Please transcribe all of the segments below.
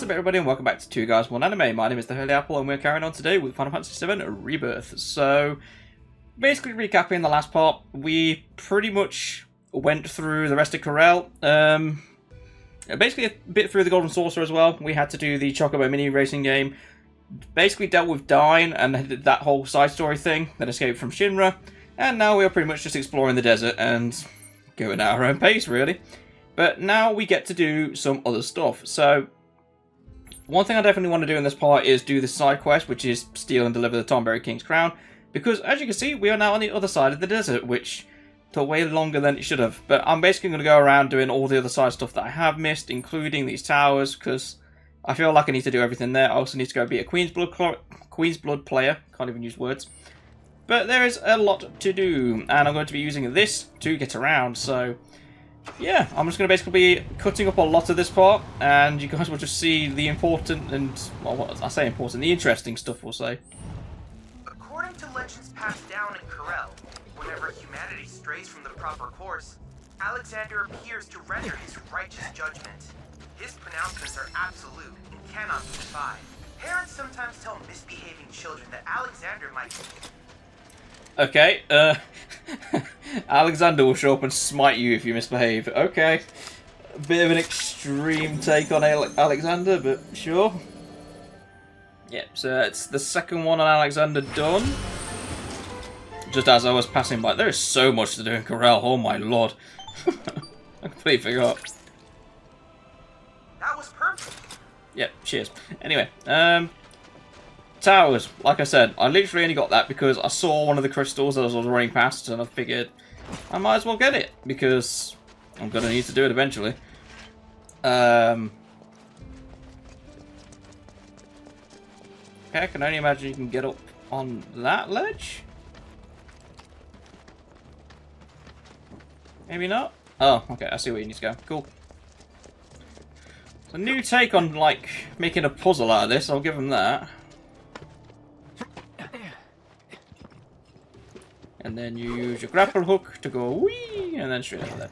What's up everybody and welcome back to Two Guys One Anime. My name is the Holy Apple and we're carrying on today with Final Fantasy VII Rebirth. So, basically recapping the last part, we pretty much went through the rest of Corel. Basically a bit through the Golden Saucer as well. We had to do the Chocobo mini racing game. Basically dealt with Dyne and did that whole side story thing, then escaped from Shinra. And now we are pretty much just exploring the desert and going at our own pace really. But now we get to do some other stuff. So, one thing I definitely want to do in this part is do the side quest, which is steal and deliver the Tonberry King's crown. Because, as you can see, we are now on the other side of the desert, which took way longer than it should have. But I'm basically going to go around doing all the other side stuff that I have missed, including these towers, because I feel like I need to do everything there. I also need to go be a Queen's Blood player. Can't even use words. But there is a lot to do, and I'm going to be using this to get around, so yeah, I'm just going to basically be cutting up a lot of this part, and you guys will just see the important and, well, what I say important, the interesting stuff, we'll say. According to legends passed down in Corel, whenever humanity strays from the proper course, Alexander appears to render his righteous judgment. His pronouncements are absolute and cannot be defied. Parents sometimes tell misbehaving children that Alexander might... Okay, Alexander will show up and smite you if you misbehave. Okay. A bit of an extreme take on Alexander, but sure. Yep, so it's the second one on Alexander done. Just as I was passing by. There is so much to do in Corel, oh my lord. I completely forgot. That was perfect. Yep, cheers. Anyway, towers, like I said, I literally only got that because I saw one of the crystals as I was running past and I figured I might as well get it because I'm going to need to do it eventually. Okay, I can only imagine you can get up on that ledge? Maybe not? Oh, okay, I see where you need to go. Cool. It's a new take on, like, making a puzzle out of this, I'll give them that. And then you use your grapple hook to go whee, and then straight over there.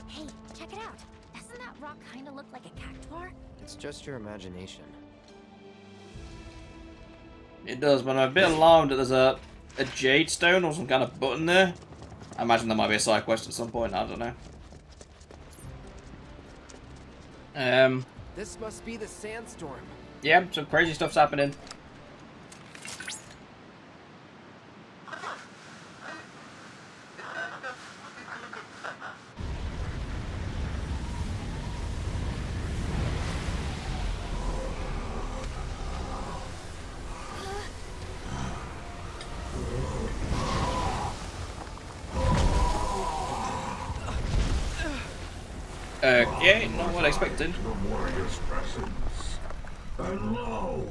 Hey, check it out. Doesn't that rock kind of look like a cactuar? It's just your imagination. It does, but I'm a bit alarmed that there's a jade stone or some kind of button there. I imagine there might be a side quest at some point, I don't know. This must be the sandstorm. Yeah, some crazy stuff's happening. Okay, not what I expected. The warrior's presence. And lo,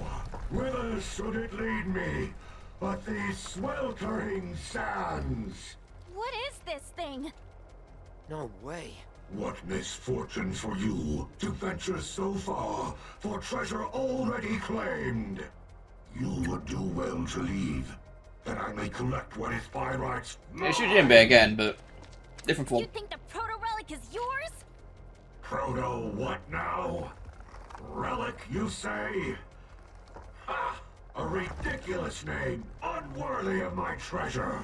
whither should it lead me but these sweltering sands? What is this thing? No way. What misfortune for you to venture so far for treasure already claimed. You would do well to leave, that I may collect what is by rights It should Jinbei again, but different form. You think the proto-relic is yours? Proto what now? Relic, you say? Ha! A ridiculous name, unworthy of my treasure.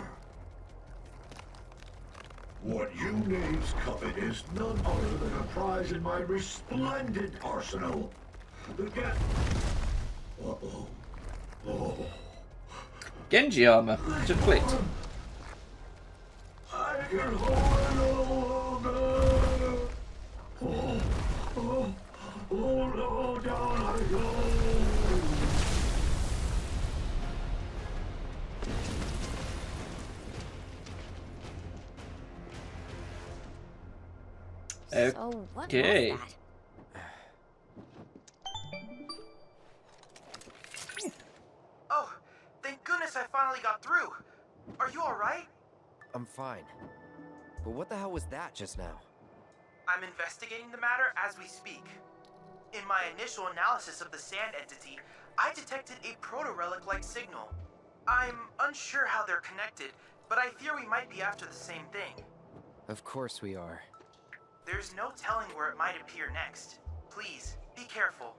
What you knaves covet is none other than a prize in my resplendent arsenal. Get... Uh-oh. Oh. Genji armor. Just clicked. I can hold it no longer. Oh no, down I go. So what Okay. was that? Oh, thank goodness I finally got through. Are you alright? I'm fine. But what the hell was that just now? I'm investigating the matter as we speak. In my initial analysis of the sand entity, I detected a proto-relic-like signal. I'm unsure how they're connected, but I fear we might be after the same thing. Of course we are. There's no telling where it might appear next. Please, be careful.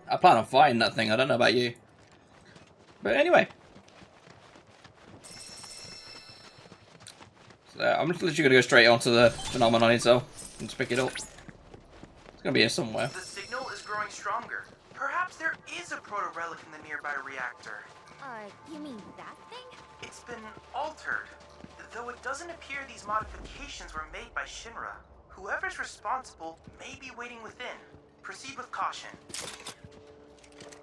I plan on fighting that thing, I don't know about you. But anyway. So I'm literally going to go straight onto the phenomenon itself and just pick it up. It's going to be here somewhere. The signal is growing stronger. Perhaps there is a proto-relic in the nearby reactor. You mean that thing? It's been altered. Though it doesn't appear these modifications were made by Shinra. Whoever's responsible may be waiting within. Proceed with caution.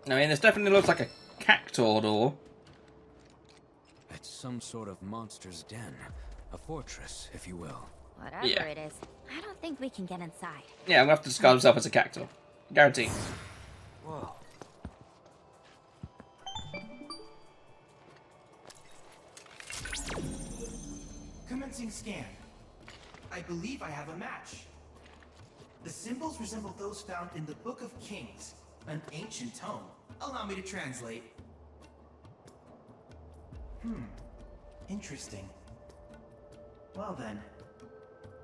I mean, this definitely looks like a Cactuar door. It's some sort of monster's den. A fortress, if you will. Whatever Yeah. it is, I don't think we can get inside. Yeah, I'm going to have to disguise myself as a Cactuar. Guaranteed. Whoa. Commencing scan. I believe I have a match. The symbols resemble those found in the Book of Kings, an ancient tome. Allow me to translate. Interesting. Well then,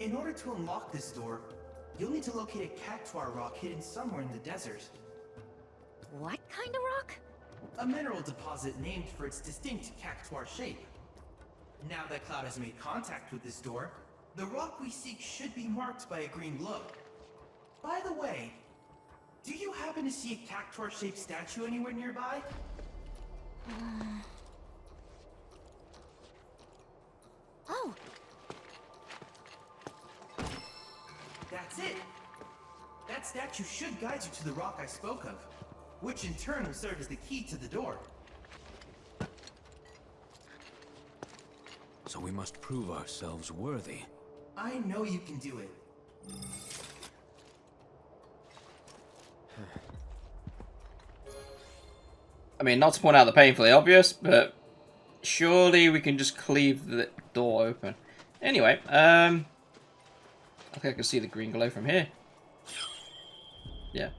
in order to unlock this door, you'll need to locate a Cactuar rock hidden somewhere in the desert. What kind of rock? A mineral deposit named for its distinct Cactuar shape. Now that Cloud has made contact with this door, the rock we seek should be marked by a green glow. By the way, do you happen to see a Cactuar-shaped statue anywhere nearby? Oh, That's it! That statue should guide you to the rock I spoke of, which in turn will serve as the key to the door. So we must prove ourselves worthy. I know you can do it. I mean, not to point out the painfully obvious, but surely we can just cleave the door open. Anyway, I think I can see the green glow from here. Yeah.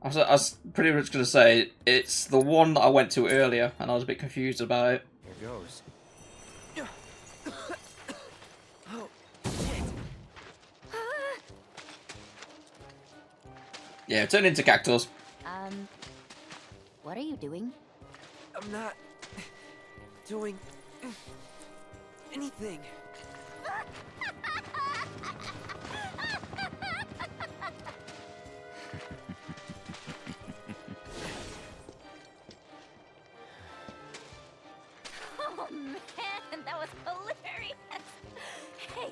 I was pretty much going to say, it's the one that I went to earlier, and I was a bit confused about it. Here goes. Yeah, turn into cactus. what are you doing? I'm not doing anything. Oh man, that was hilarious! Hey,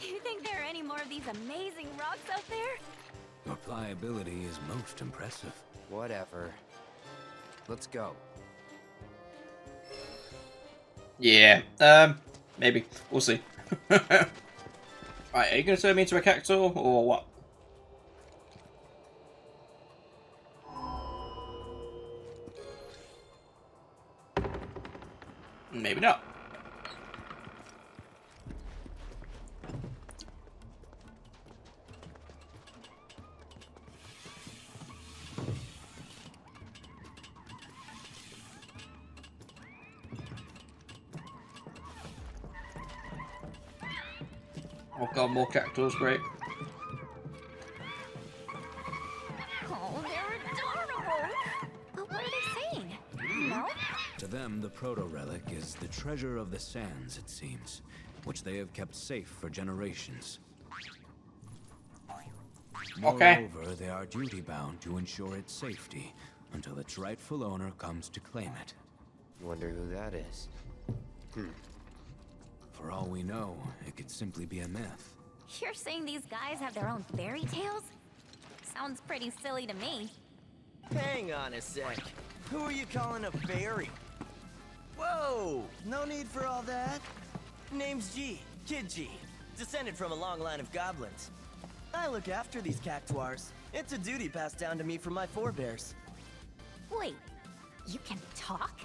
do you think there are any more of these amazing rocks out there? Your pliability is most impressive. Whatever. Let's go. Yeah, maybe. We'll see. Right, are you going to turn me into a Cactuar, or what? Maybe not. Oh god, more Cactuars, great. Oh, they're adorable! But what are they saying? No? To them, the proto-relic is the treasure of the sands, it seems, which they have kept safe for generations. Okay. Moreover, they are duty-bound to ensure its safety until its rightful owner comes to claim it. Wonder who that is. For all we know, it could simply be a myth. You're saying these guys have their own fairy tales? Sounds pretty silly to me. Hang on a sec. Who are you calling a fairy? Whoa! No need for all that. Name's G, Kid G. Descended from a long line of goblins. I look after these Cactuars. It's a duty passed down to me from my forebears. Wait, you can talk?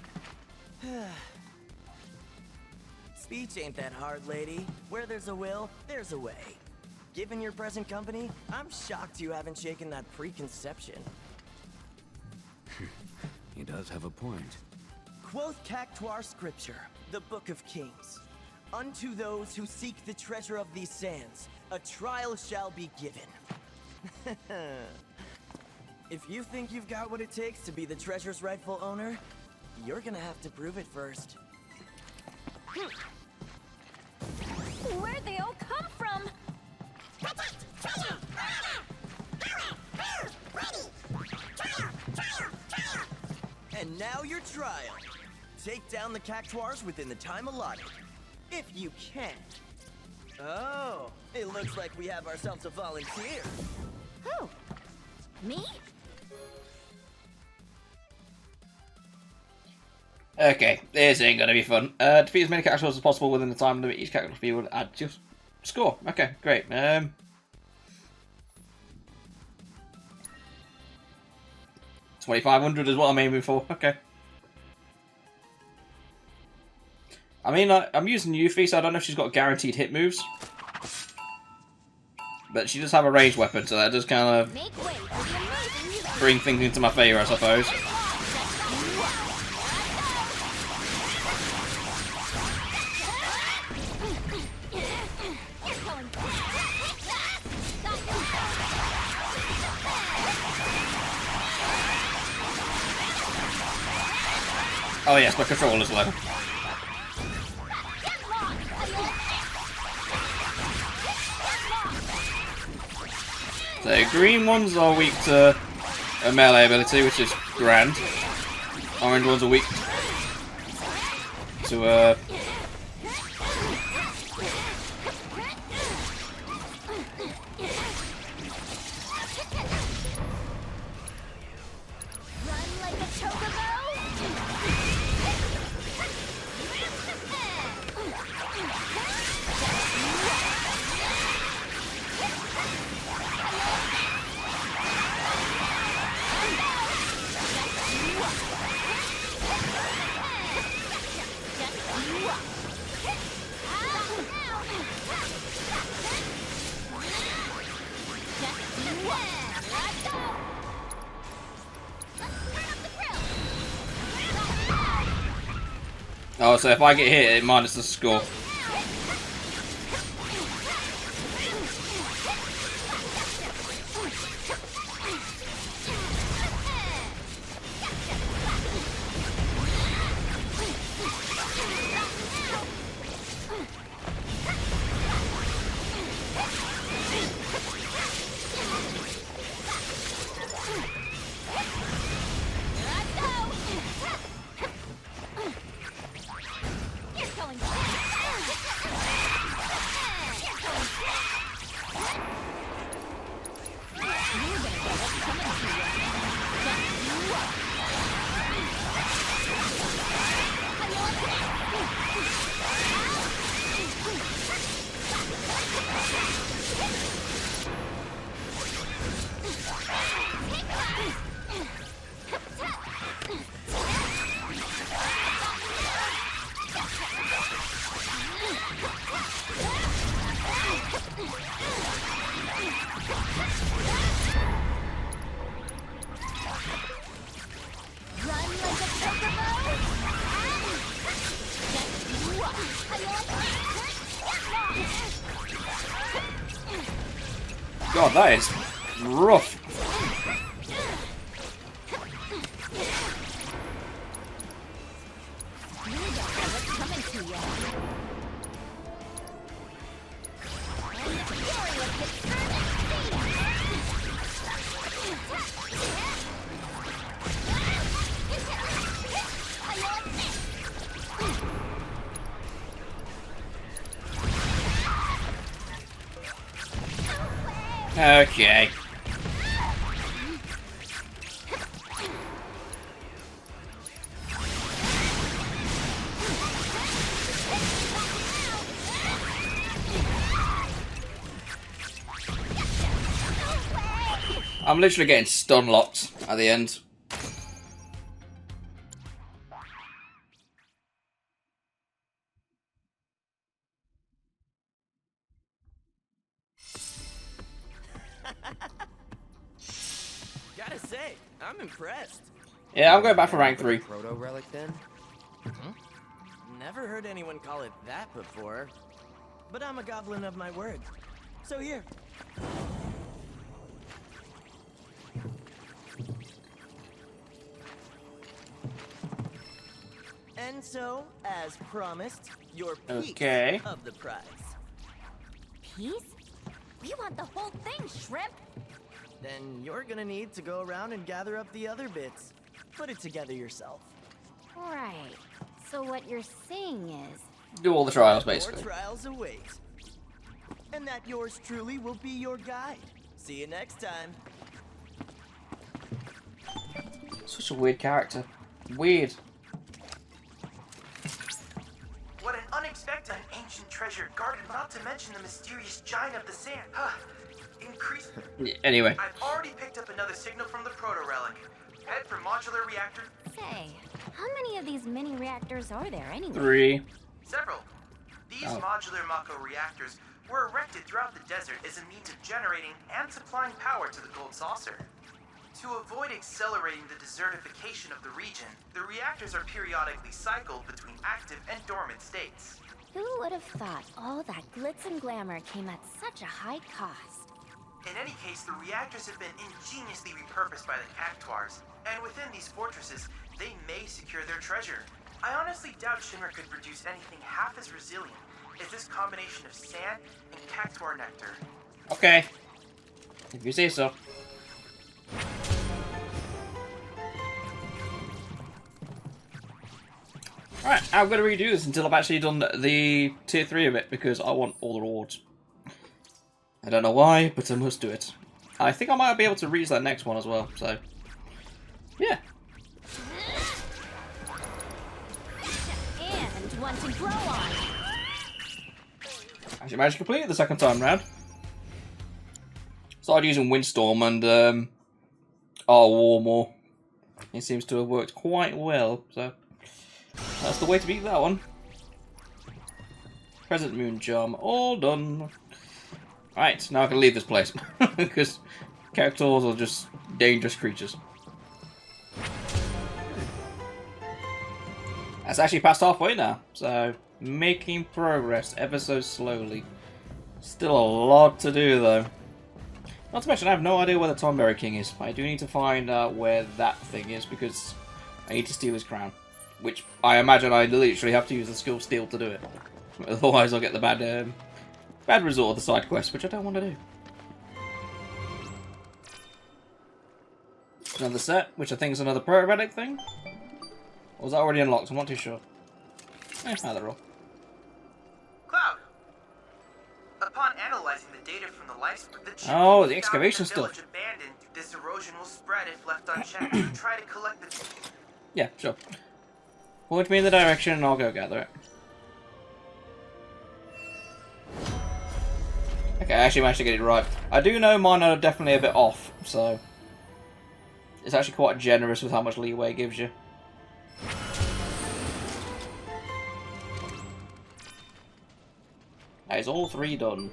Speech ain't that hard, lady. Where there's a will, there's a way. Given your present company, I'm shocked you haven't shaken that preconception. He does have a point. Quoth Cactuar scripture, the Book of Kings. Unto those who seek the treasure of these sands, a trial shall be given. If you think you've got what it takes to be the treasure's rightful owner, you're gonna have to prove it first. Where'd they all come from? And now your trial. Take down the Cactuars within the time allotted. If you can. Oh, it looks like we have ourselves a volunteer. Who? Me? Okay, this ain't gonna be fun. Defeat as many Cactuars as possible within the time limit. Each Cactuar field add just score. Okay, great. 2,500 is what I'm aiming for. Okay. I mean, I'm using Yuffie, so I don't know if she's got guaranteed hit moves. But she does have a ranged weapon, so that does kind of Make way for the amazing bring things into my favour, I suppose. Oh yes, my controller's low. So green ones are weak to a melee ability, which is grand. Orange ones are weak to Oh, so if I get hit, it minus the score. God, that is rough. Okay. I'm literally getting stun locked at the end. Gotta say, I'm impressed. Yeah, I'm going back for rank 3. Proto relic then? Never heard anyone call it that before. But I'm a goblin of my word. So here. And so, as promised, your piece Okay. of the prize. Peace? We want the whole thing, Shrimp! Then you're gonna need to go around and gather up the other bits. Put it together yourself. Right. So what you're saying is... Do all the trials, More basically. trials await. And that yours truly will be your guide. See you next time. Such a weird character. Weird. What an unexpected and ancient treasure guarded, not to mention the mysterious giant of the sand. Huh. Increase. Yeah, anyway. I've already picked up another signal from the proto-relic. Head for modular reactor. Say, how many of these mini reactors are there anyway? 3. Several. These Oh. modular Mako reactors were erected throughout the desert as a means of generating and supplying power to the gold saucer. To avoid accelerating the desertification of the region, the reactors are periodically cycled between active and dormant states. Who would have thought all that glitz and glamour came at such a high cost? In any case, the reactors have been ingeniously repurposed by the Cactuars, and within these fortresses, they may secure their treasure. I honestly doubt Shinra could produce anything half as resilient as this combination of sand and Cactuar nectar. Okay. If you say so. Alright, I'm going to redo this until I've actually done the tier 3 of it, because I want all the rewards. I don't know why, but I must do it. I think I might be able to reach that next one as well, so... yeah. And one to grow on! Actually managed to complete it the second time round. Started using Windstorm and Warmore. It seems to have worked quite well, so that's the way to beat that one. Present Moon Charm, all done. Right, now I can leave this place because Cactuars are just dangerous creatures. That's actually past halfway now, so making progress ever so slowly. Still a lot to do though. Not to mention I have no idea where the Tonberry King is. I do need to find out where that thing is because I need to steal his crown. Which I imagine I literally have to use the skill steal to do it. Otherwise I'll get the bad result of the side quest, which I don't want to do. Another set, which I think is another pro-relic thing. Or was that already unlocked? I'm not too sure. Either or. Cloud! Upon analyzing the data from the Lifestream, the Oh, the found excavation the village stuff. abandoned. This erosion will spread if left unchecked. Try to collect the... Yeah, sure. Point me in the direction and I'll go gather it. Okay, I actually managed to get it right. I do know mine are definitely a bit off, so... it's actually quite generous with how much leeway it gives you. That is all 3 done.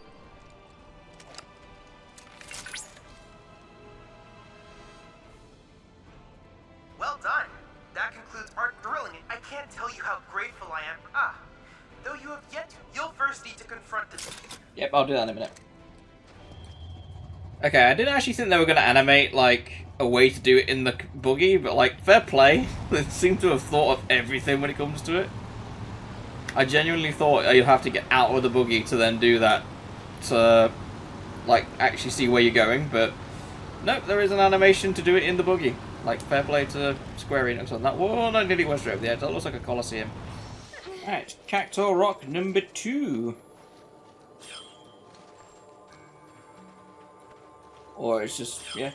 Well done. That concludes art drilling. I can't tell you how grateful I am. Though you have yet to, you'll first need to confront the... Yep, I'll do that in a minute. Okay, I didn't actually think they were going to animate, like, a way to do it in the buggy, but, like, fair play. They seem to have thought of everything when it comes to it. I genuinely thought you'd have to get out of the buggy to then do that. To, like, actually see where you're going, but... nope, there is an animation to do it in the buggy. Like, fair play to Square Enix on that. Whoa, I nearly went straight over the edge. That looks like a Colosseum. Alright, Cactuar Rock number 2. Or it's just, yeah.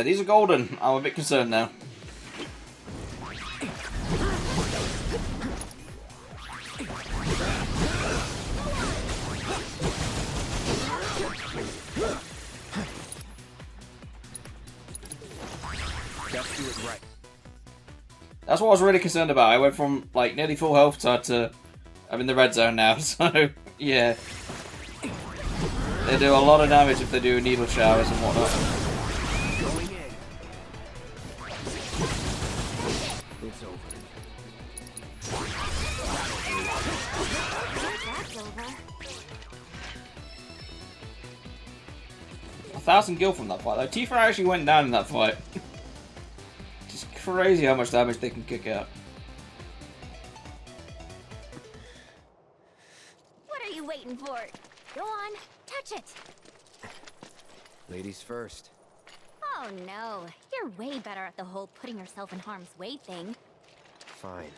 These are golden. I'm a bit concerned now. Just do it right. That's what I was really concerned about. I went from like nearly full health to I'm in the red zone now, so yeah. They do a lot of damage if they do needle showers and whatnot. 1,000 gil from that fight. Like, Tifa actually went down in that fight. Just crazy how much damage they can kick out. What are you waiting for? Go on, touch it. Ladies first. Oh no, you're way better at the whole putting yourself in harm's way thing. Fine.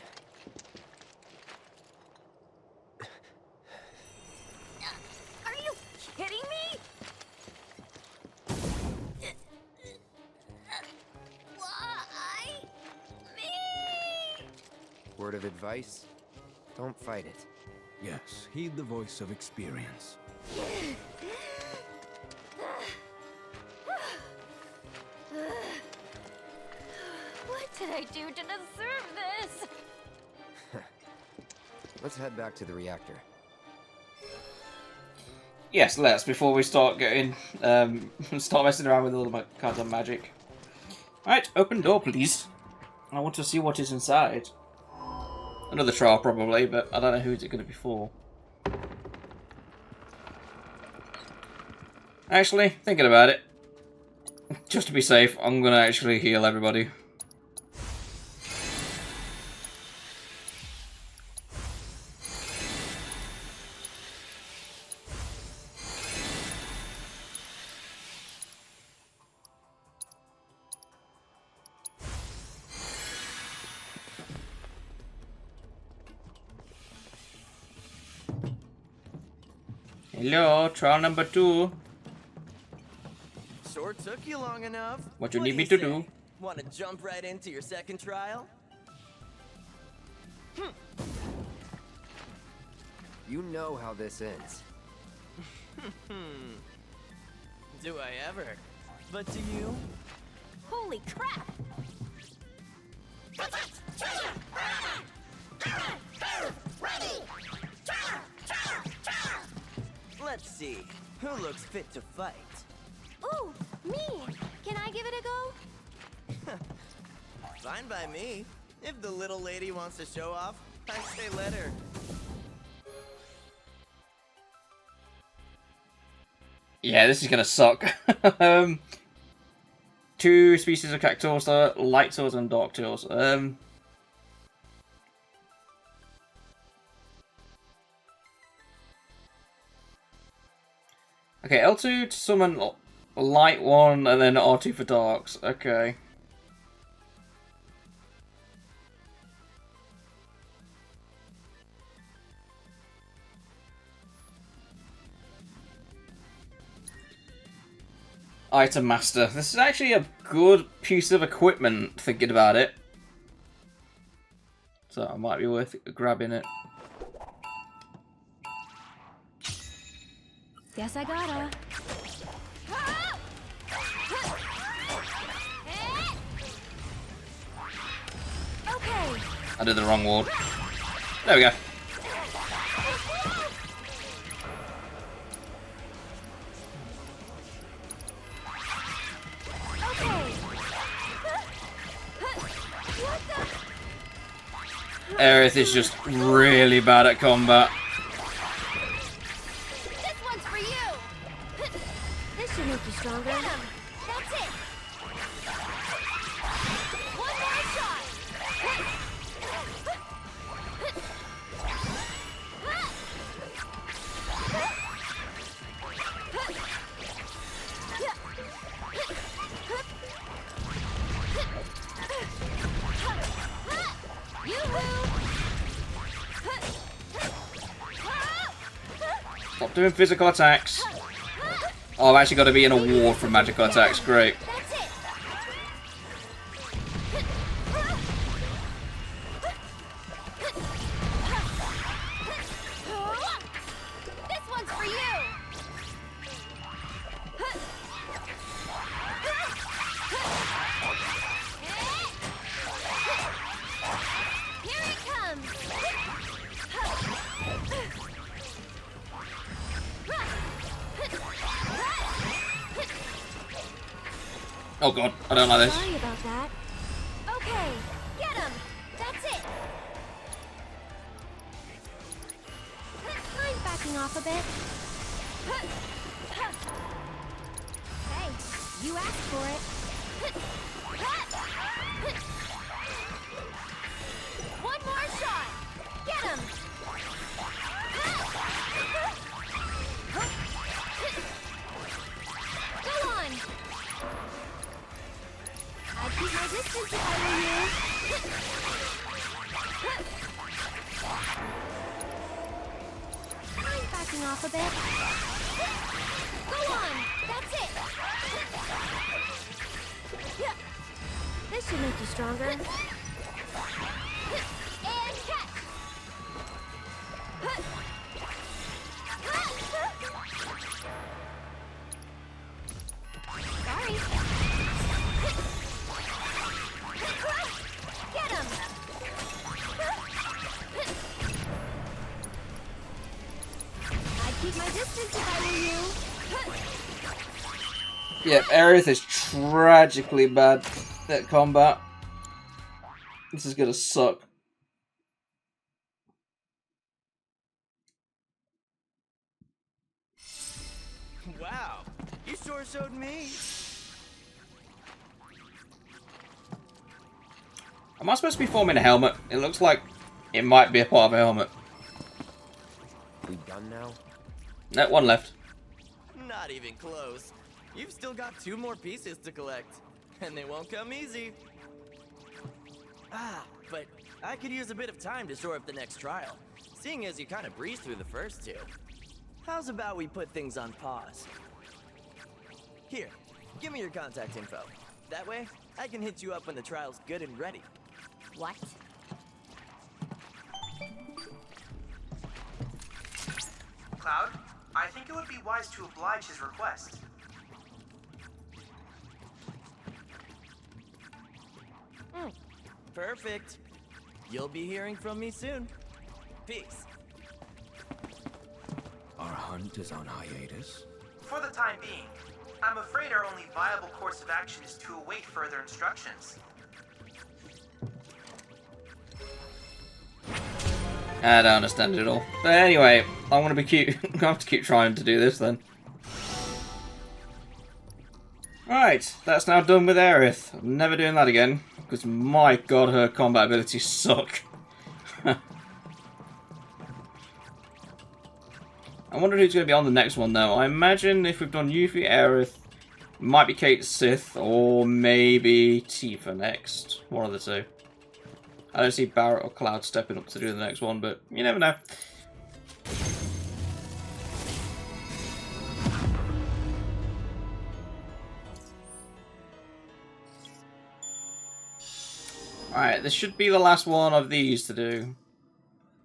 Are you kidding me? Why me? Word of advice? Don't fight it. Yes, heed the voice of experience. What did I do to deserve this? Let's head back to the reactor. Yes, let's, before we start getting, start messing around with all the kinds of magic. Alright, open door, please. I want to see what is inside. Another trial, probably, but I don't know who it's going to be for. Actually, thinking about it, just to be safe, I'm going to actually heal everybody. Hello, trial number 2. Sure took you long enough. What you What need do me you to say? do? Want to jump right into your second trial? You know how this ends. Do I ever? But do you? Holy crap! Let's see. Who looks fit to fight? Ooh, me! Can I give it a go? Fine by me. If the little lady wants to show off, I say let her. Yeah, this is gonna suck. 2 species of Cactuar, light tours and dark tours. Okay, L2 to summon light one, and then R2 for darks. Okay. Item Master. This is actually a good piece of equipment, thinking about it. So it might be worth grabbing it. Guess I gotta. Okay. I did the wrong ward. There we go. Aerith is just really bad at combat. This one's for you. This should make you stronger. That's it. One more shot. Stop doing physical attacks. Oh, I've actually got to be in a ward for magical attacks. Great. That's it. This one's for you. Here it comes. Oh god, I don't like this. Sorry about that. Okay, get him. That's it. Mind backing off a bit? Hey, You asked for it. One more shot. Get him. Go on. I'd keep my distance if I were you. I'm backing off a bit. Go on. That's it. This should make you stronger. And catch. Sorry. Get him. I'd keep my distance if I were you. Yep, Aerith is tragically bad at combat. This is gonna suck. Wow, you sure showed me. Am I supposed to be forming a helmet? It looks like it might be a part of a helmet. We done now? No, one left. Not even close. You've still got 2 more pieces to collect, and they won't come easy. But I could use a bit of time to shore up the next trial, seeing as you kind of breezed through the first 2. How's about we put things on pause? Here, give me your contact info. That way, I can hit you up when the trial's good and ready. What? Cloud, I think it would be wise to oblige his request. Perfect. You'll be hearing from me soon. Peace. Our hunt is on hiatus. For the time being, I'm afraid our only viable course of action is to await further instructions. I don't understand it at all. But anyway, I'm gonna be cute. I'm gonna have to keep trying to do this then. Right, that's now done with Aerith. I'm never doing that again, because my god, her combat abilities suck. I wonder who's going to be on the next one though. I imagine if we've done Yuffie, Aerith, might be Kate Sith, or maybe Tifa next. One of the two. I don't see Barret or Cloud stepping up to do the next one, but you never know. Alright, this should be the last one of these to do.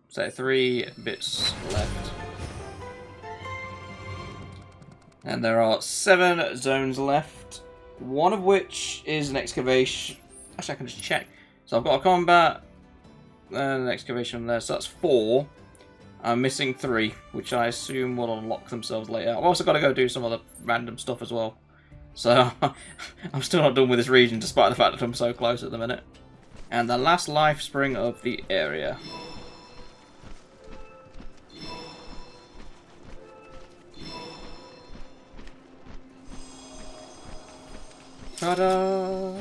So 3 bits left. And there are 7 zones left. One of which is an excavation. Actually, I can just check. So I've got a combat and an excavation there, so that's 4. I'm missing 3, which I assume will unlock themselves later. I've also got to go do some other random stuff as well. So I'm still not done with this region, despite the fact that I'm so close at the minute. And the last life spring of the area. Ta-da!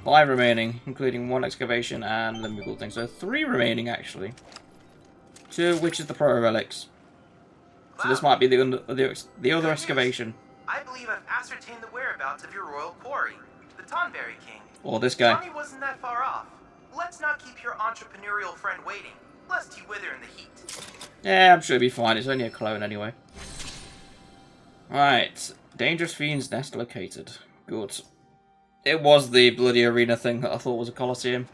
5 remaining, including 1 excavation and the Moogle thing. So 3 remaining, actually. 2, which is the Pro Relics. So this might be the other excavation. I believe I've ascertained the whereabouts of your royal quarry, the Tonberry King. Or this guy. Tommy wasn't that far off. Let's not keep your entrepreneurial friend waiting, lest he wither in the heat. Yeah, I'm sure it'll be fine. It's only a clone anyway. Right. Dangerous Fiend's Nest located. Good. It was the bloody arena thing that I thought was a Colosseum.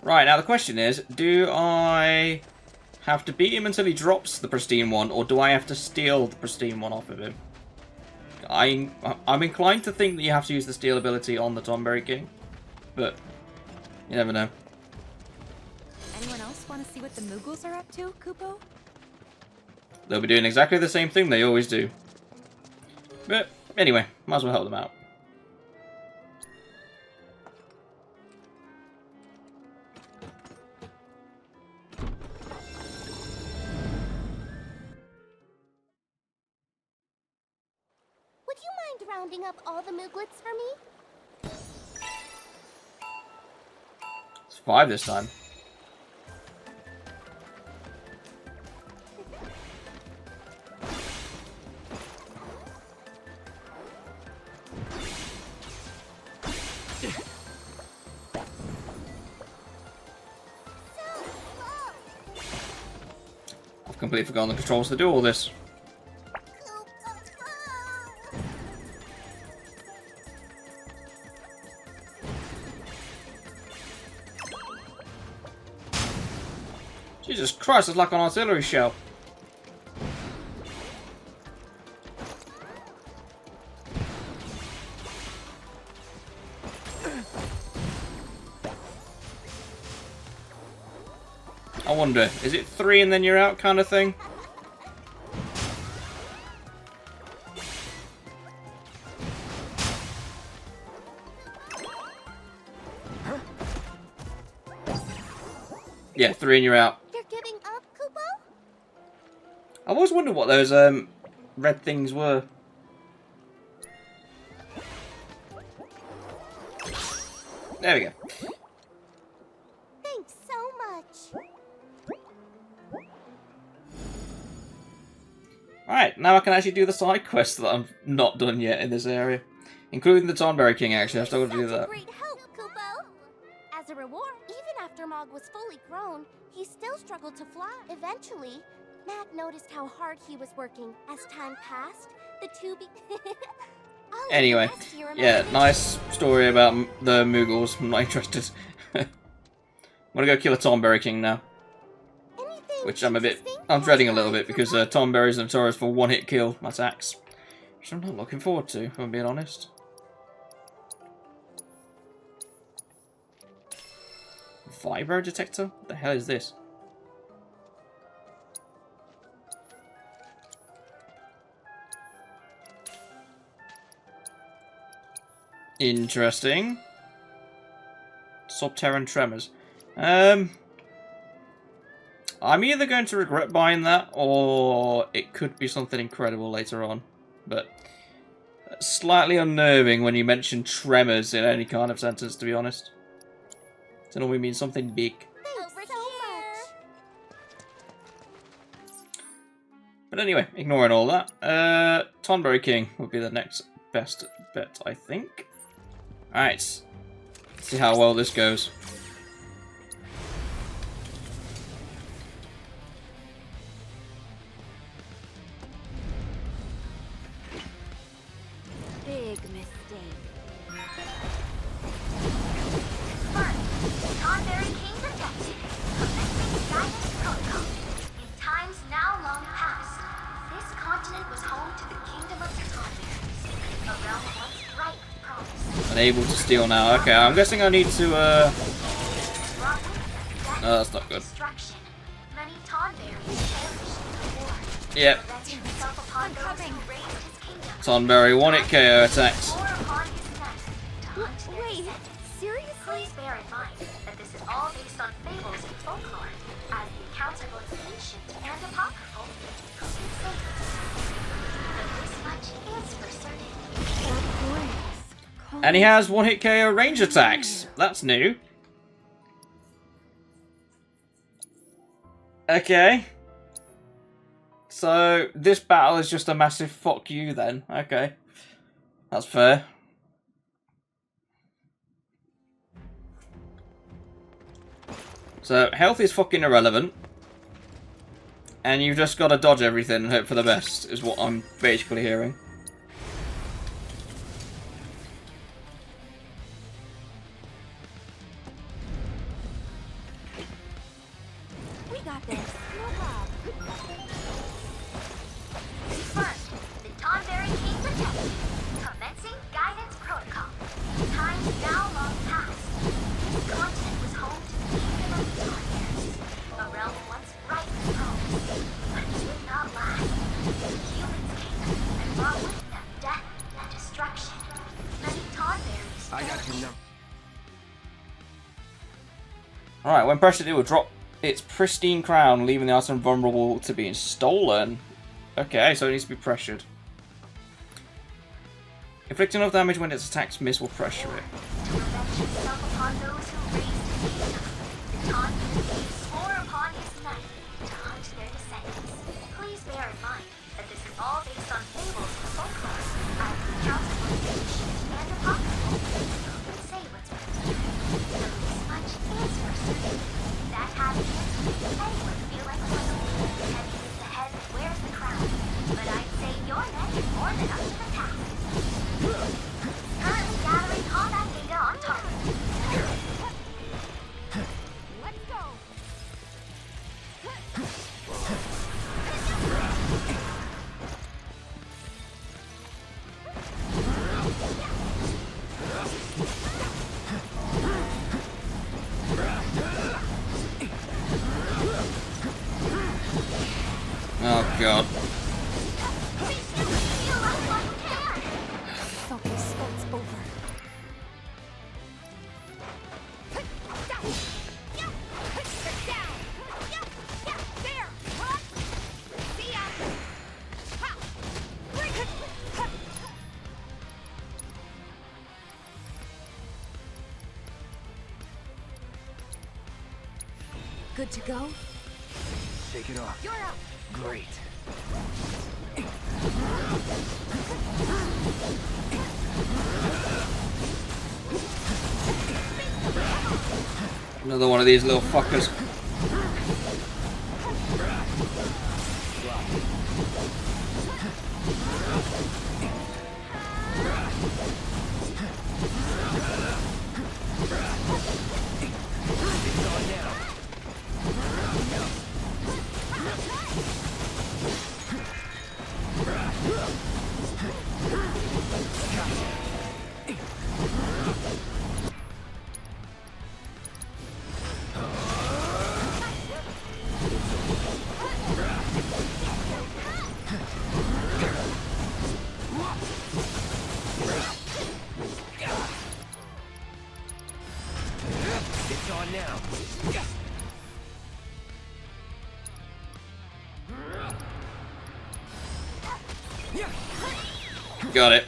Right, now the question is, do I have to beat him until he drops the pristine one, or do I have to steal the pristine one off of him? I'm inclined to think that you have to use the steal ability on the Tonberry King, but you never know. Anyone else want to see what the Moogles are up to, Kupo? They'll be doing exactly the same thing they always do. But anyway, might as well help them out. rounding up all the Mooglets for me? It's 5 this time. I've completely forgotten the controls to do all this. Jesus Christ, it's like an artillery shell. I wonder, is it 3 and then you're out kind of thing? Yeah, 3 and you're out. You're giving up, Kupo? I've always wondered what those red things were. There we go. Thanks so much. Alright, now I can actually do the side quests that I've not done yet in this area. Including the Tonberry King, actually. I've still got to do Such a that. great help, Kupo. As a reward, even after Mog was fully grown, he still struggled to fly. Eventually, Mag noticed how hard he was working. As time passed, the two Anyway, yeah, nice story about the Moogles. I'm not interested. I'm gonna go kill a Tonberry King now. Which I'm dreading a little bit because Tonberry's notorious for one-hit kill attacks. Which I'm not looking forward to, if I'm being honest. Vibro detector? What the hell is this? Interesting. Subterran tremors. I'm either going to regret buying that, or it could be something incredible later on. But slightly unnerving when you mention tremors in any kind of sentence, to be honest. It normally means something big. Thanks so much. But anyway, ignoring all that, Tonberry King would be the next best bet, I think. Alright, let's see how well this goes. Big mistake. Tonberry King protection. Commencing guidance protocol. In times now long past, this continent was home to the kingdom of the Tonberries, a realm once ripe with promise. Unable to steal now. Okay, I'm guessing I need to, Brought with them death no, that's not good. and destruction. Many Tonberries perished in the war. Yep, Revenge himself upon those who raised his kingdom. Tonberry, 1-hit KO attacks. Or upon his nest to hunt their Wait, descendants. seriously? Please bear in mind that this is all based on fables and folklore, as the accounts are both ancient and apocryphal. Who can say for certain? But this much is for certain. And he has 1-hit KO range attacks. That's new. Okay. So, this battle is just a massive fuck you then. Okay. That's fair. So, health is fucking irrelevant. And you've just got to dodge everything and hope for the best, is what I'm basically hearing. We got this. No problem. First, the Tonberry King protection. Commencing guidance protocol. Times now long past. This continent was home to the kingdom of the Tonberries, a realm once ripe with promise, but it did not last. Humans came and brought with them death and destruction. Many Tonberries I got you now. Alright, when pressured it will drop its pristine crown, leaving the item vulnerable to being stolen. Okay, so it needs to be pressured. Inflict enough damage when its attacks miss will pressure it. To revenge himself upon those who raised his kingdom, the Taunt King swore upon his knight to hunt their descendants. Please bear in mind that this is all based on fables and folklore, as the accounts of ancient and apocryphal. Who can say what's real? So this much is for certain. That having it, anyone feel like royalty. Heavy is the head that wears the crown. But I'd say your neck is more than up to the task. Currently gathering combat data on target. Let's go. Oh god. Focus, it's over. There! See ya! Good to go? Shake it off. You're up! Great. Another one of these little fuckers. It's on now. Got it.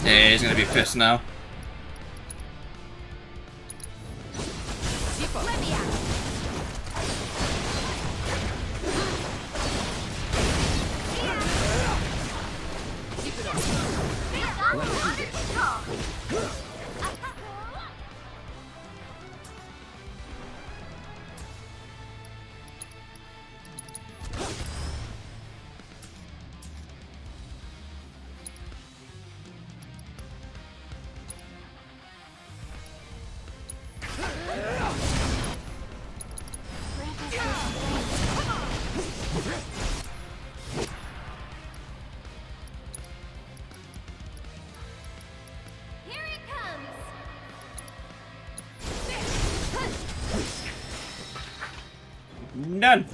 Yeah, he's gonna be pissed now. Here it comes! None.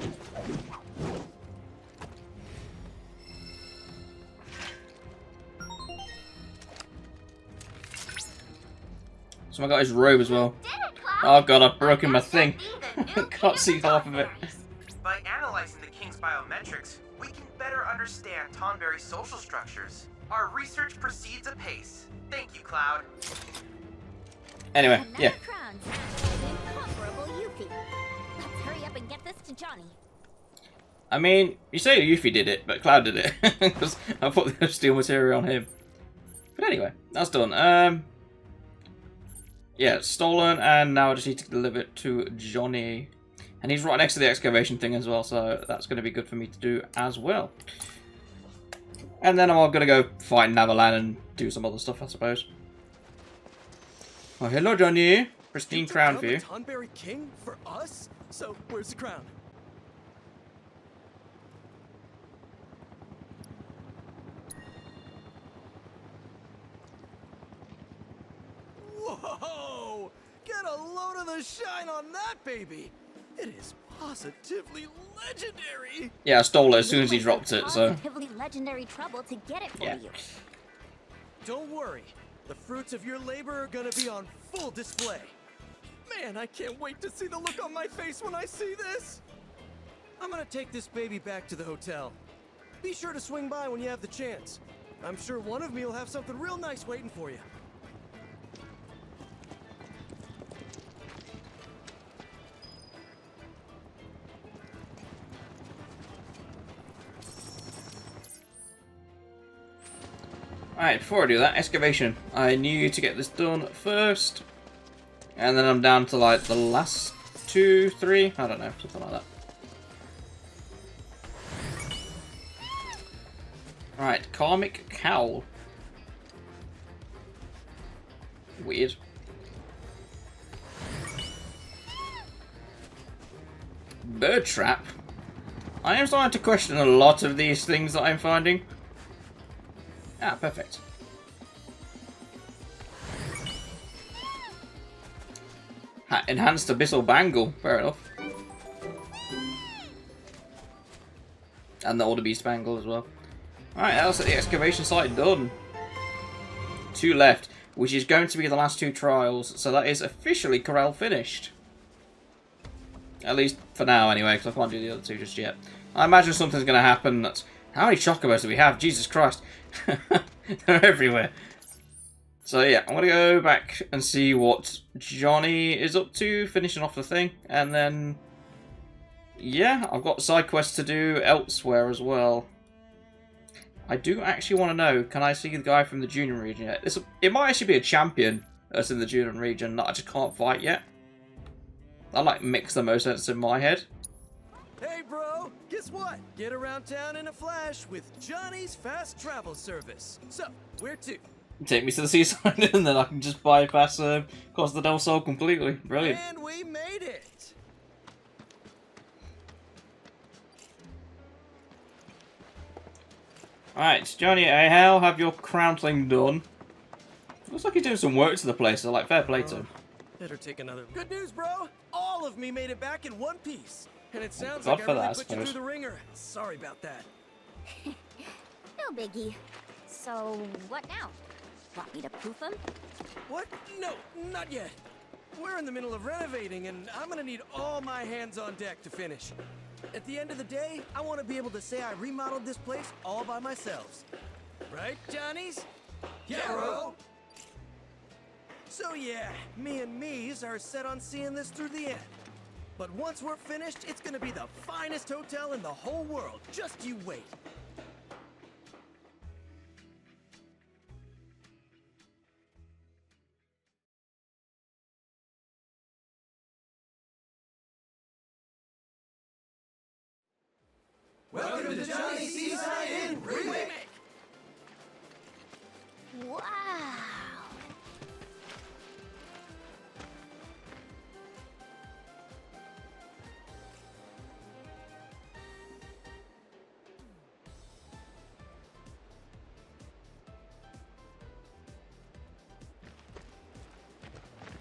Someone got his robe as well. Oh god, I've broken my thing. Can't see half of it. By analyzing the king's biometrics, we can better understand Tonberry's social structures. Our research proceeds apace. Thank you, Cloud. Anyway, yeah. Another crown for the incomparable Yuffie. Let's hurry up and get this to Johnny. I mean, you say Yuffie did it, but Cloud did it. Because I put the steel material on him. But anyway, that's done. Yeah, it's stolen, and now I just need to deliver it to Johnny. And he's right next to the excavation thing as well, so that's going to be good for me to do as well. And then I'm going to go fight Navalan and do some other stuff, I suppose. Oh, hello, Johnny. Pristine crown for you. Tonberry King for us? So, where's the crown? Whoa! Get a load of the shine on that baby! It is positively legendary! Yeah, I stole it as soon as he dropped it, so... Positively legendary trouble to get it for you. Don't worry. The fruits of your labor are gonna be on full display. Man, I can't wait to see the look on my face when I see this! I'm gonna take this baby back to the hotel. Be sure to swing by when you have the chance. I'm sure one of me will have something real nice waiting for you. Alright, before I do that, excavation. I need to get this done first. And then I'm down to like the last 2, 3, I don't know, something like that. Right, Karmic Cowl. Weird. Bird Trap. I am starting to question a lot of these things that I'm finding. Ah, perfect. Enhanced Abyssal Bangle, fair enough. And the Older Beast Bangle as well. Alright, that's the excavation site done. 2 left, which is going to be the last 2 trials, so that is officially Corel finished. At least for now, anyway, because I can't do the other 2 just yet. I imagine something's going to happen that's... How many chocobos do we have? Jesus Christ. They're everywhere. So yeah, I'm going to go back and see what Johnny is up to, finishing off the thing, and then... Yeah, I've got side quests to do elsewhere as well. I do actually want to know, can I see the guy from the Junon Region yet? It might actually be a champion that's in the Junon Region that I just can't fight yet. That like makes the most sense in my head. Hey bro, guess what? Get around town in a flash with Johnny's fast travel service. So, where to? Take me to the seaside and then I can just bypass Costa del Sol completely. Brilliant. And we made it! Alright, Johnny, how have your crown thing done? Looks like he's doing some work to the place, so like fair play to him. Better take another. Good news, bro! All of me made it back in one piece. And it sounds God like for I really that, I put you suppose. through the ringer. Sorry about that. No biggie. So, what now? Want me to poof him? What? No, not yet. We're in the middle of renovating, and I'm gonna need all my hands on deck to finish. At the end of the day, I want to be able to say I remodeled this place all by myself. Right, Johnnies? Yeah, bro! So yeah, me and me's are set on seeing this through the end. But once we're finished, it's gonna be the finest hotel in the whole world. Just you wait. Welcome to Johnny's Seaside Remake! Wow.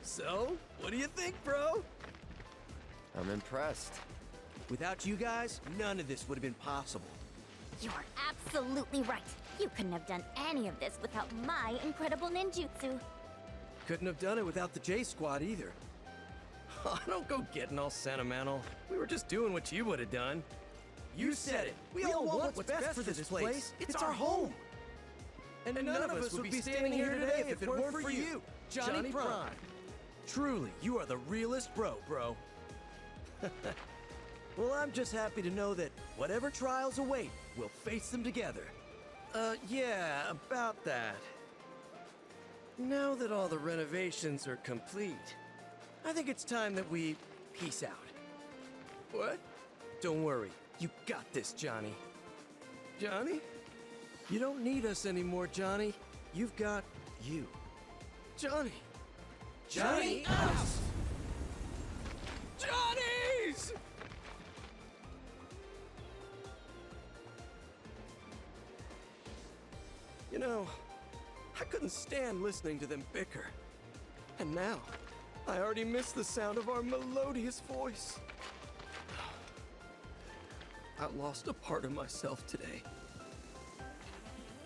So, what do you think, bro? I'm impressed. Without you guys, none of this would have been possible. You're absolutely right. You couldn't have done any of this without my incredible ninjutsu. Couldn't have done it without the J Squad either. Oh, don't go getting all sentimental. We were just doing what you would have done. You said it. We all want what's best for this place. It's our home. And none of us would be standing here today if it weren't for you, Johnny Prime. Truly, you are the realest bro. Well, I'm just happy to know that whatever trials await, we'll face them together. Yeah, about that. Now that all the renovations are complete, I think it's time that we peace out. What? Don't worry, you got this, Johnny. Johnny? You don't need us anymore, Johnny. You've got you. Johnny! Johnny us! Johnny's! You know, I couldn't stand listening to them bicker. And now, I already miss the sound of our melodious voice. I lost a part of myself today.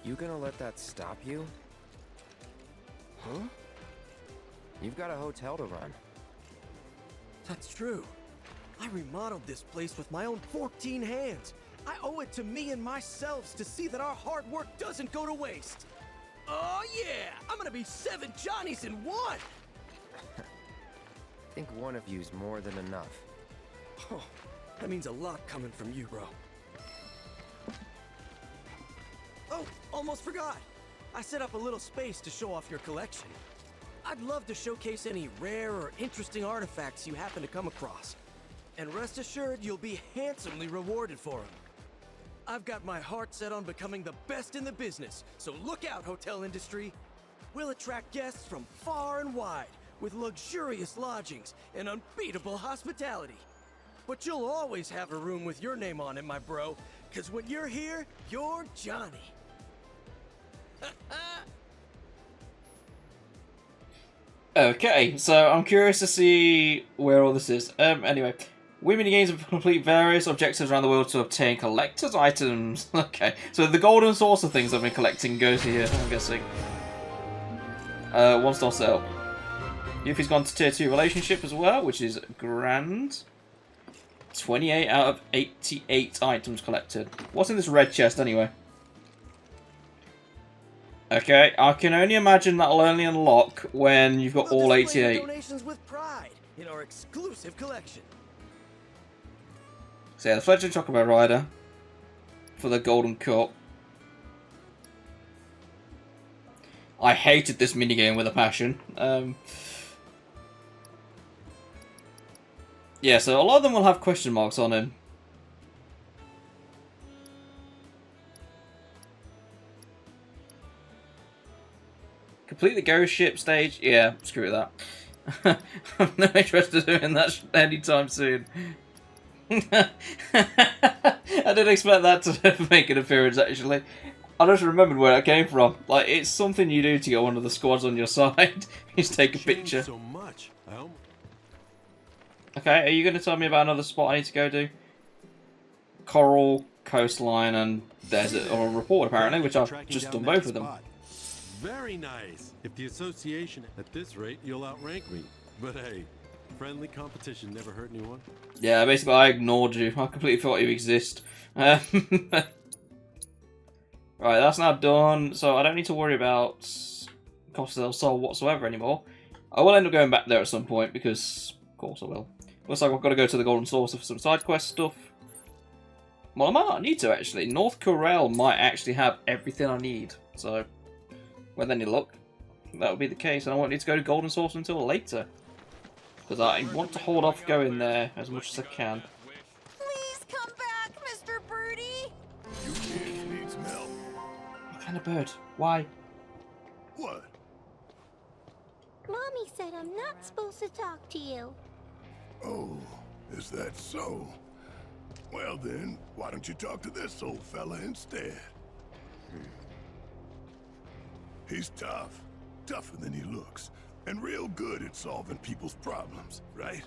You gonna let that stop you? Huh? You've got a hotel to run. That's true. I remodeled this place with my own 14 hands. I owe it to me and myself to see that our hard work doesn't go to waste. Oh yeah, I'm gonna be 7 Johnnies in one. I think one of you's more than enough. Oh, that means a lot coming from you, bro. Oh, almost forgot. I set up a little space to show off your collection. I'd love to showcase any rare or interesting artifacts you happen to come across. And rest assured, you'll be handsomely rewarded for them. I've got my heart set on becoming the best in the business, so look out, hotel industry. We'll attract guests from far and wide, with luxurious lodgings and unbeatable hospitality. But you'll always have a room with your name on it, my bro, because when you're here, you're Johnny. Okay, so I'm curious to see where all this is. Anyway, win minigames and complete various objectives around the world to obtain collector's items. Okay, so the golden source of things I've been collecting goes here, I'm guessing. 1-star sale. Yuffie's gone to tier 2 relationship as well, which is grand. 28 out of 88 items collected. What's in this red chest anyway? Okay, I can only imagine that'll only unlock when you've got all 88. Donations with pride in our exclusive collection. So yeah, the Fledgling Chocobo Rider for the Golden Cup. I hated this minigame with a passion. Yeah, so a lot of them will have question marks on him. Complete the ghost ship stage? Yeah, screw that. I'm not interested in doing that anytime soon. I didn't expect that to make an appearance, actually. I just remembered where it came from. Like, it's something you do to get one of the squads on your side. Just take a picture. So much. Okay, are you going to tell me about another spot I need to go to? Coral, coastline, and desert, or a report apparently, which I've just done both of them. Very nice. If the association at this rate, you'll outrank me. But hey, friendly competition never hurt anyone. Yeah, basically I ignored you. I completely forgot you exist. Right, that's now done, so I don't need to worry about Costa del Sol whatsoever anymore. I will end up going back there at some point, because of course I will. Looks like I've got to go to the Golden Saucer for some side quest stuff. Well, I might not need to, actually. North Corel might actually have everything I need, so with any luck, that would be the case, and I won't need to go to Golden Saucer until later. Because I want to hold off going there as much as I can. Please come back, Mr. Birdie! You kids need some help. What kind of bird? Why? What? Mommy said I'm not supposed to talk to you. Oh, is that so? Well then, why don't you talk to this old fella instead? He's tough. Tougher than he looks. And real good at solving people's problems, right?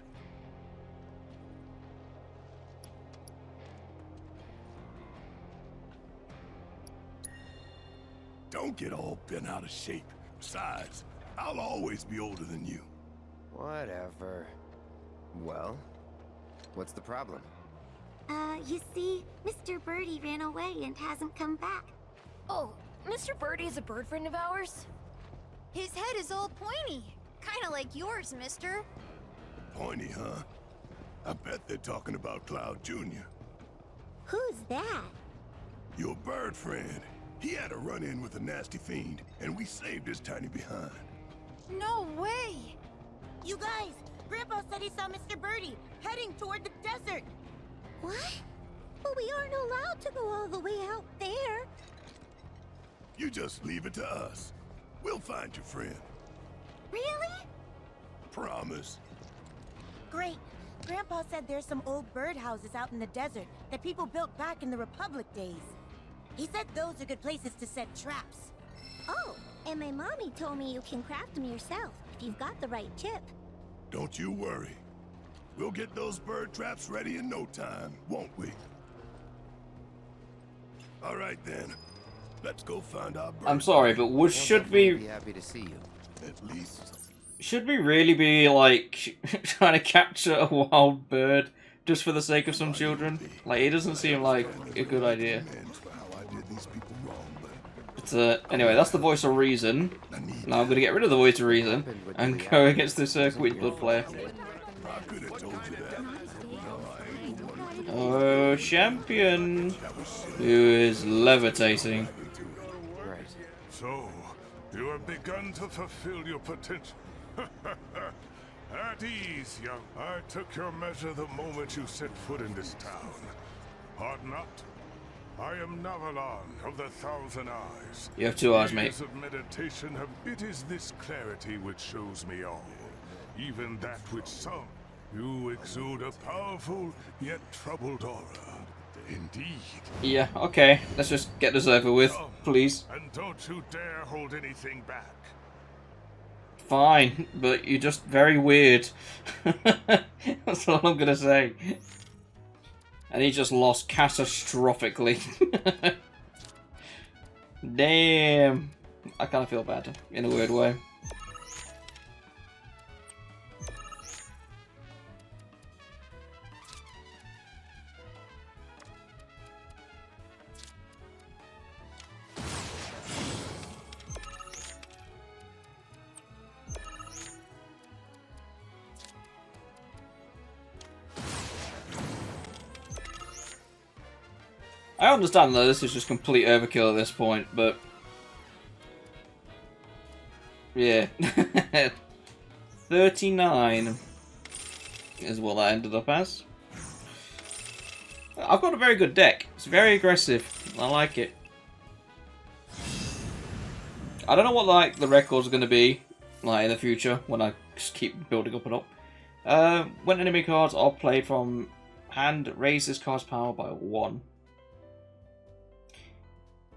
Don't get all bent out of shape. Besides, I'll always be older than you. Whatever. Well, what's the problem? You see, Mr. Birdie ran away and hasn't come back. Oh, Mr. Birdie is a bird friend of ours? His head is all pointy. Kinda like yours, mister. Pointy, huh? I bet they're talking about Cloud Jr. Who's that? Your bird friend. He had a run-in with a nasty fiend, and we saved his tiny behind. No way! You guys, Grandpa said he saw Mr. Birdie heading toward the desert. What? But we aren't allowed to go all the way out there. You just leave it to us. We'll find your friend. Really? Promise. Great. Grandpa said there's some old birdhouses out in the desert that people built back in the Republic days. He said those are good places to set traps. Oh, and my mommy told me you can craft them yourself if you've got the right chip. Don't you worry. We'll get those bird traps ready in no time, won't we? All right then. Let's go find our bird. I'm sorry, but should we be happy to see you. At least. Should we really be like trying to capture a wild bird just for the sake of some children. Like, it doesn't seem like a good idea. But anyway, that's the voice of reason. Now I'm going to get rid of the voice of reason and go against this Queen's Blood player. Oh, champion, who is levitating. Right. So, you have begun to fulfill your potential. At ease, young. I took your measure the moment you set foot in this town. Hard not. I am Navalon of the Thousand Eyes. You have 2 eyes, mate. Years of meditation have. It is this clarity which shows me all, even that which some. You exude a powerful yet troubled aura. Indeed. Yeah. Okay. Let's just get this over with, please. And don't you dare hold anything back. Fine, but you're just very weird. That's all I'm gonna say. And he just lost catastrophically. Damn. I kind of feel bad in a weird way. I understand that this is just complete overkill at this point, but yeah, 39 is what that ended up as. I've got a very good deck. It's very aggressive. I like it. I don't know what like the records are going to be like in the future when I just keep building up and up. When enemy cards are played from hand, raise this card's power by 1.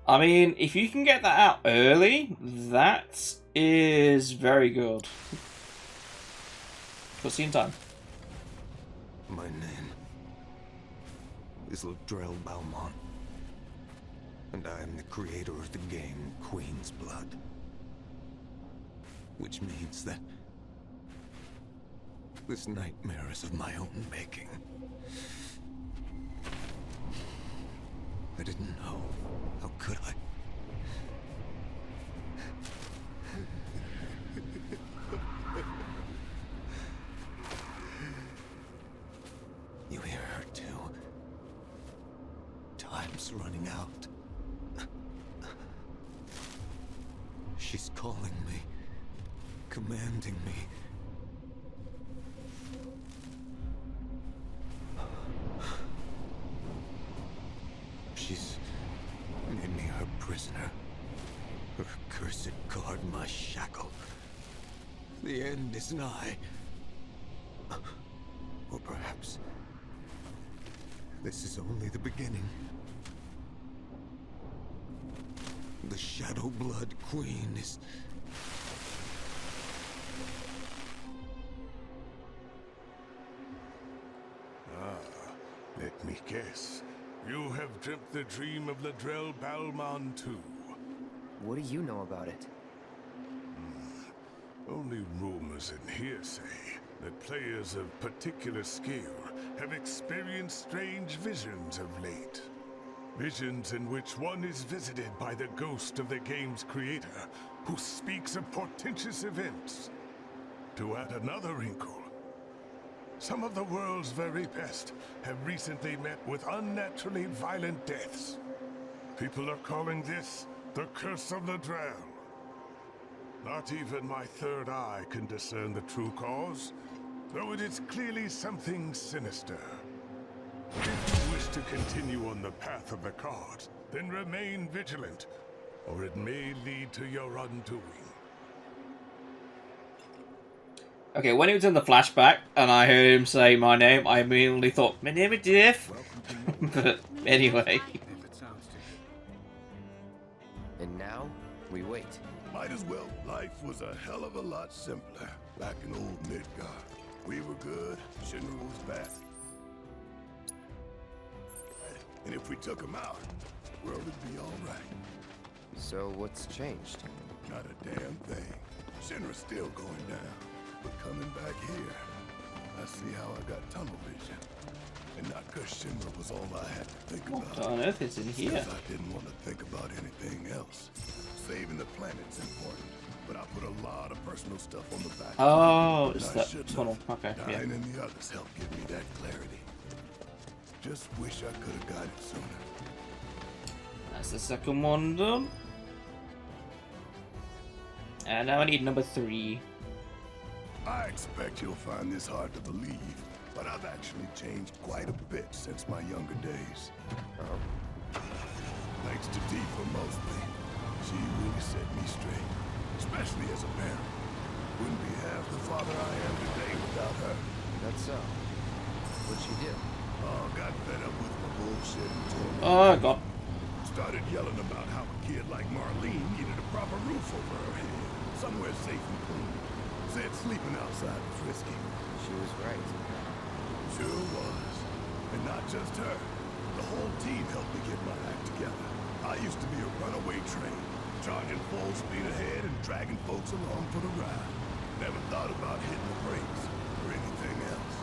I mean, if you can get that out early, that is very good. Cutscene time. My name is Ladrell Balmont, and I am the creator of the game Queen's Blood. Which means that this nightmare is of my own making. I didn't know. How could I? You hear her too? Time's running out. She's calling me, commanding me. She's made me her prisoner. Her cursed card my shackle. The end is nigh. Or perhaps this is only the beginning. The Shadow Blood Queen is... Let me guess. You have dreamt the dream of Ladrell Balmont too. What do you know about it? Only rumors and hearsay that players of particular skill have experienced strange visions of late. Visions in which one is visited by the ghost of the game's creator, who speaks of portentous events. To add another wrinkle, some of the world's very best have recently met with unnaturally violent deaths. People are calling this the Curse of Ladrell. Not even my third eye can discern the true cause, though it is clearly something sinister. If you wish to continue on the path of the cards, then remain vigilant, or it may lead to your undoing. Okay, when he was in the flashback and I heard him say my name, I immediately thought, my name is Jeff. But anyway. And now, we wait. Might as well. Life was a hell of a lot simpler back in old Midgard. We were good, Shinra was bad. And if we took him out, the world would be all right. So what's changed? Not a damn thing. Shinra's still going down. But coming back here, I see how I got tunnel vision. And not because Shinra was all I had to think about. What on earth is in here? Because I didn't want to think about anything else. Saving the planet's important, but I put a lot of personal stuff on the back. Oh, it's that tunnel. Okay, yeah. Dyne and the others helped give me that clarity. Just wish I could have got it sooner. That's the second one done. And now I need number 3. I expect you'll find this hard to believe, but I've actually changed quite a bit since my younger days. Thanks to Tifa mostly. She really set me straight, especially as a parent. Wouldn't be half the father I am today without her. That's so. What'd she do? Oh, got fed up with my bullshit and told me. Oh, God. Started yelling about how a kid like Marlene needed a proper roof over her head, somewhere safe and clean. Said sleeping outside was risky. She was right. Sure was. And not just her. The whole team helped me get my act together. I used to be a runaway train, charging full speed ahead and dragging folks along for the ride. Never thought about hitting the brakes or anything else.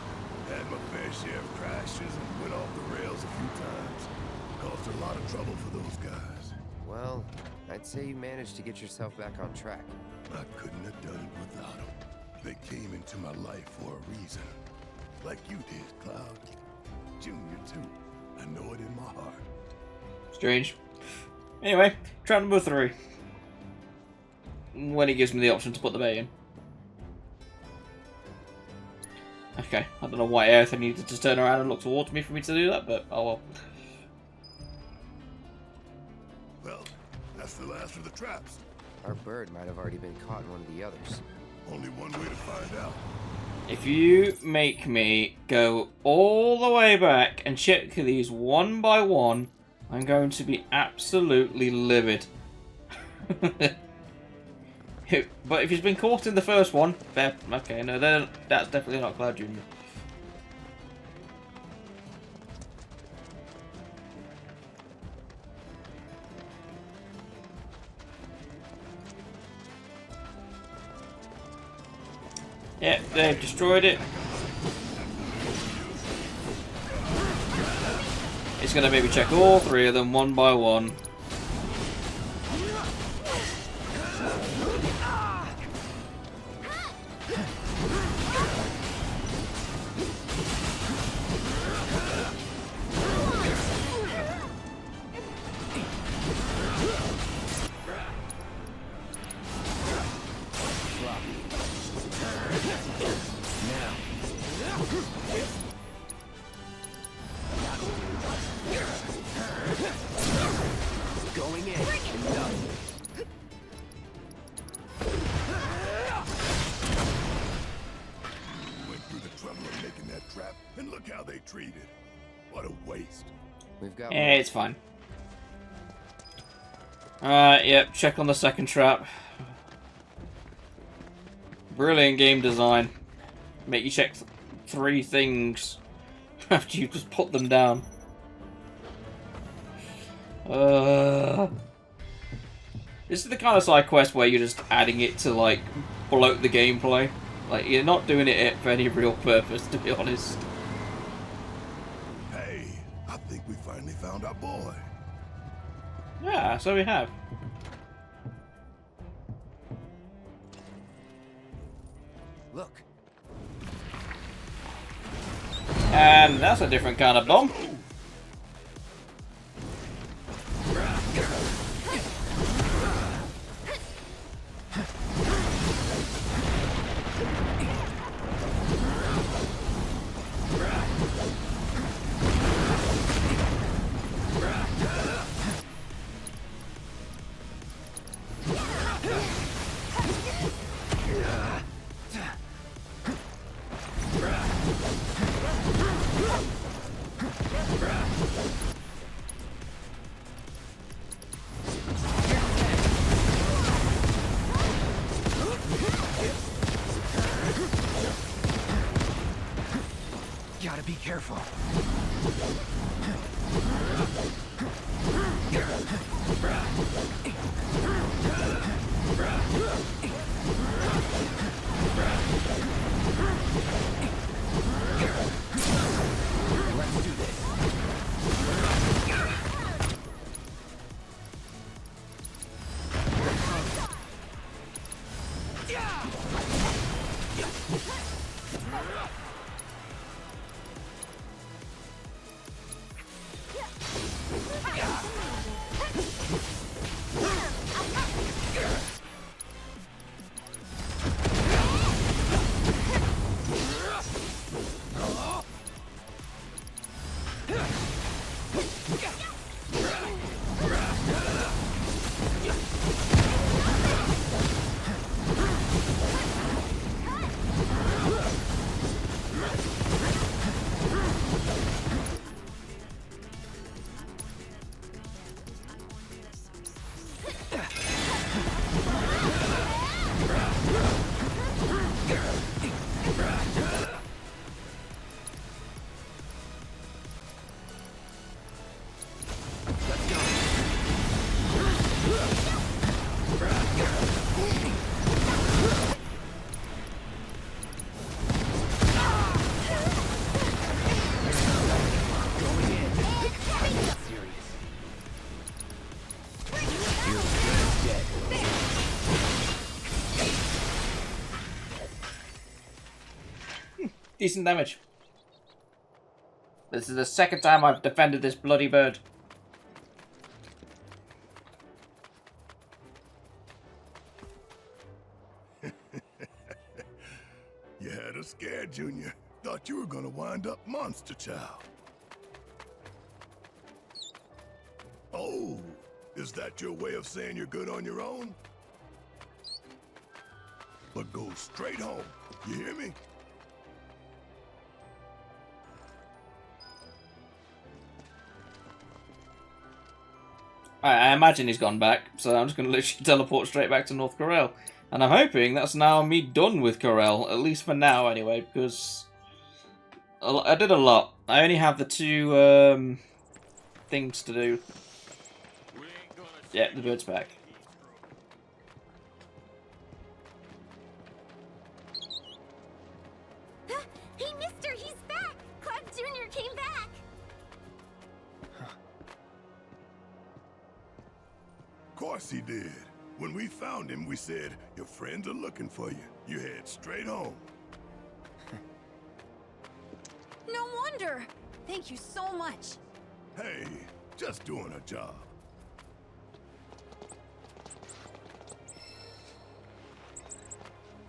Had my fair share of crashes and went off the rails a few times. Caused a lot of trouble for those guys. Well, I'd say you managed to get yourself back on track. I couldn't have done it without them. They came into my life for a reason. Like you did, Cloud. Junior, too. I know it in my heart. Strange. Anyway, trap number 3. When it gives me the option to put the bay in. Okay, I don't know why Earth needed to turn around and look towards me for me to do that, but oh well. Well, that's the last of the traps. Our bird might have already been caught in one of the others. Only one way to find out. If you make me go all the way back and check these one by one, I'm going to be absolutely livid. But if he's been caught in the first one, fair. Okay, no, that's definitely not Cloud Jr. Yeah, they've destroyed it. It's going to maybe check all 3 of them one by one. Yeah, it's fine. Alright, yep, check on the second trap. Brilliant game design. Make you check 3 things after you just put them down. This is the kind of side quest where you're just adding it to, like, bloat the gameplay. Like, you're not doing it for any real purpose, to be honest. I think we finally found our boy. Yeah, so we have. Look. And that's a different kind of bomb. Gotta be careful. Let's do Decent damage. This is the second time I've defended this bloody bird. You had us scared, Junior. Thought you were gonna wind up monster child. Oh, is that your way of saying you're good on your own? But go straight home, you hear me? I imagine he's gone back, so I'm just going to literally teleport straight back to North Corel. And I'm hoping that's now me done with Corel, at least for now anyway, because I did a lot. I only have the two things to do. Yeah, the bird's back. Hey, mister, he's back! Cloud Jr. came back! Of course he did. When we found him, we said, your friends are looking for you. You head straight home. No wonder! Thank you so much. Hey, just doing a job.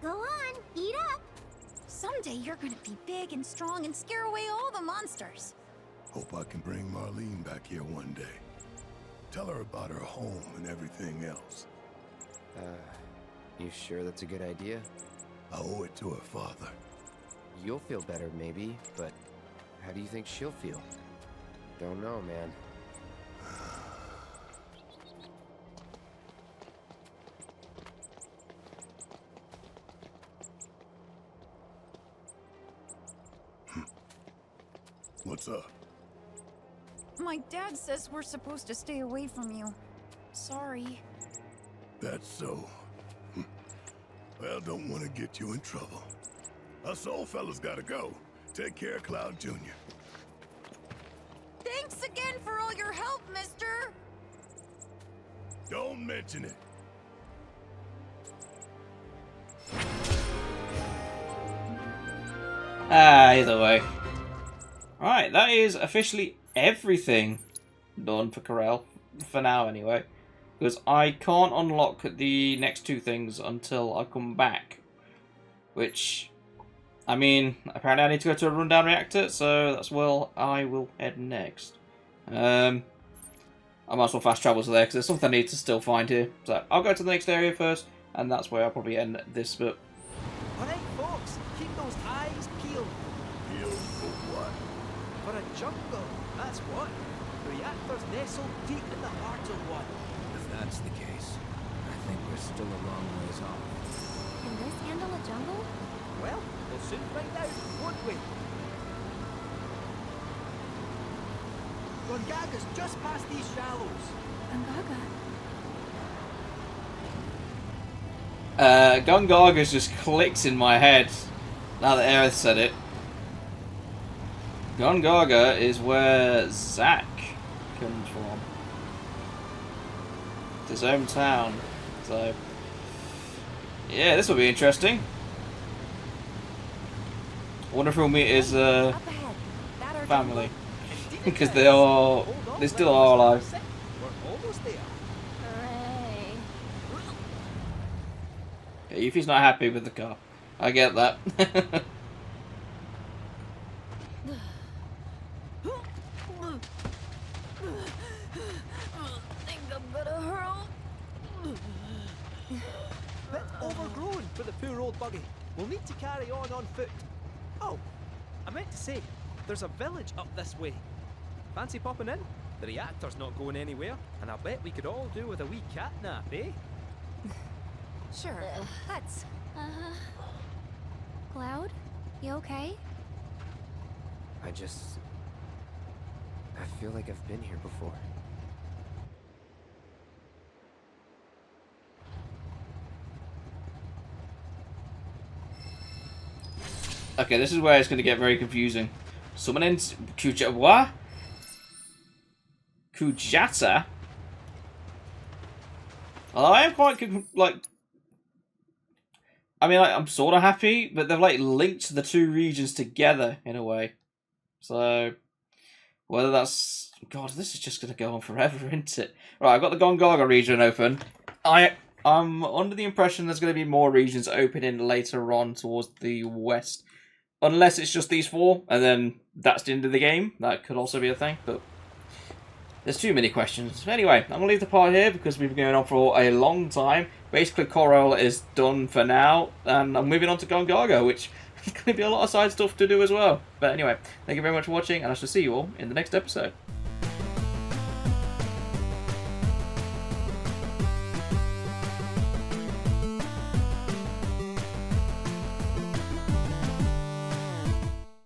Go on, eat up! Someday you're gonna be big and strong and scare away all the monsters. Hope I can bring Marlene back here one day. Tell her about her home and everything else. You sure that's a good idea? I owe it to her father. You'll feel better, maybe, but how do you think she'll feel? Don't know, man. What's up? My dad says we're supposed to stay away from you. Sorry. That's so. Well, don't want to get you in trouble. Us old fellas gotta go. Take care, Cloud Jr. Thanks again for all your help, mister! Don't mention it. Either way. Right, that is officially everything done for Corel. For now, anyway. Because I can't unlock the next two things until I come back. Which, I mean, apparently I need to go to a rundown reactor, so that's where I will head next. I might as well fast travel to there, because there's something I need to still find here. So I'll go to the next area first, and that's where I'll probably end this bit. Alright, folks, keep those eyes peeled. Peeled for what? For a jungle, that's what. The reactor's nestled deep in the heart of one. If that's the case, I think we're still a long ways off. Can this handle a jungle? Well, we'll soon find out, won't we? Gongaga's just past these shallows. Gongaga? Gongaga just clicks in my head now that Aerith said it. Gongaga is where Zack comes from. It's his hometown, so Yeah, this will be interesting. I wonder if we'll meet his family. Because they still are alive. We're almost there. Hooray. Yeah, Yuffie's not happy with the car. I get that. Think I'm gonna hurl. Bit overgrown for the poor old buggy. We'll need to carry on foot. Oh, I meant to say, there's a village up this way. Fancy popping in? The reactor's not going anywhere, and I bet we could all do with a wee cat nap, eh? Sure, let's. Cloud? You okay? I feel like I've been here before. Okay, this is where it's going to get very confusing. Summoning Kujata. What? Kujata? Although I am quite, like... I mean, like, I'm sort of happy, but they've, like, linked the two regions together, in a way. So, whether that's... God, this is just going to go on forever, isn't it? Right, I've got the Gongaga region open. I'm under the impression there's going to be more regions opening later on towards the west. Unless it's just these four, and then that's the end of the game. That could also be a thing, but there's too many questions. Anyway, I'm going to leave the part here because we've been going on for a long time. Basically, Corel is done for now, and I'm moving on to Gongaga, which is going to be a lot of side stuff to do as well. But anyway, thank you very much for watching, and I shall see you all in the next episode.